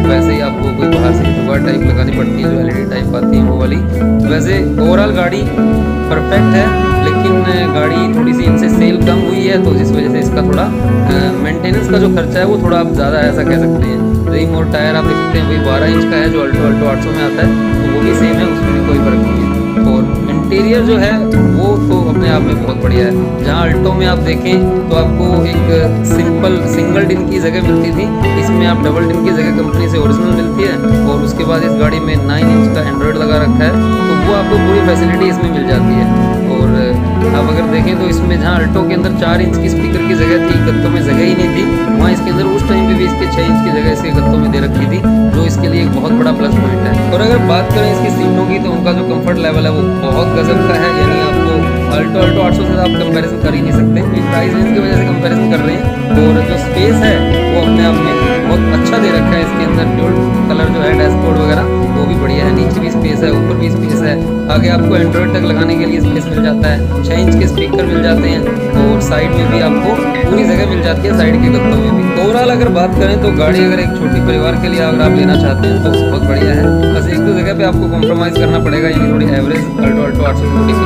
वैसे ही आपको कोई बाहर से जुगाड़ टाइप लगानी पड़ती है, जो एलईडी टाइप आती है वो वाली। वैसे ओवरऑल गाड़ी परफेक्ट है, लेकिन गाड़ी थोड़ी सी इनसे सेल कम हुई है, तो जिस वजह से इसका थोड़ा मेंटेनेंस का जो खर्चा है वो थोड़ा आप ज़्यादा ऐसा कह सकते हैं। रिम और टायर आप देख सकते हैं वही 12 इंच का है, जो अल्टो 800 में आता है, तो वो भी सेम है, उसमें भी कोई फ़र्क नहीं है। और इंटीरियर जो है वो तो अपने आप में बहुत बढ़िया है। जहाँ अल्टो में आप देखें तो आपको एक सिंपल सिंगल डिन की जगह मिलती थी, इसमें आप डबल डिन की जगह कंपनी से ओरिजिनल मिलती है। और उसके बाद इस गाड़ी में 9 इंच का एंड्रॉयड लगा रखा है, तो वो आपको पूरी फैसिलिटी इसमें मिल जाती है। और आप अगर देखें तो इसमें जहाँ अल्टो के अंदर 4 इंच की स्पीकर की जगह थी, गत्तों में जगह ही नहीं थी, वहाँ इसके अंदर उस टाइम पे भी इसके 6 इंच की जगह इसके गत्तों में दे रखी थी, जो इसके लिए एक बहुत बड़ा प्लस पॉइंट है। और अगर बात करें इसकी सीटों की, तो उनका जो कंफर्ट लेवल है वो बहुत गजब का है, यानी आपको अल्टो 800 से आप कंपैरिजन कर ही नहीं सकते, प्राइस रेंज की वजह से कंपैरिजन कर रहे हैं। और जो स्पेस है वो अपने आप में बहुत अच्छा दे रखा है। इसके अंदर ड्यूल कलर जो है डैशबोर्ड वगैरह वो भी बढ़िया है, नीचे भी स्पेस है, ऊपर भी स्पेस है, आगे आपको एंड्रॉयड तक लगाने के लिए स्पेस मिल जाता है, 6 इंच के स्पीकर मिल जाते हैं, और साइड में भी आपको पूरी जगह मिल जाती है, साइड के गत्तों में भी। ओवरऑल अगर बात करें तो गाड़ी अगर एक छोटी परिवार के लिए अगर आप लेना चाहते हैं तो बहुत बढ़िया है। बस एक दो जगह पे आपको कॉम्प्रोमाइज़ करना पड़ेगा, यानी थोड़ी एवरेज अल्टो 800 से थोड़ी सी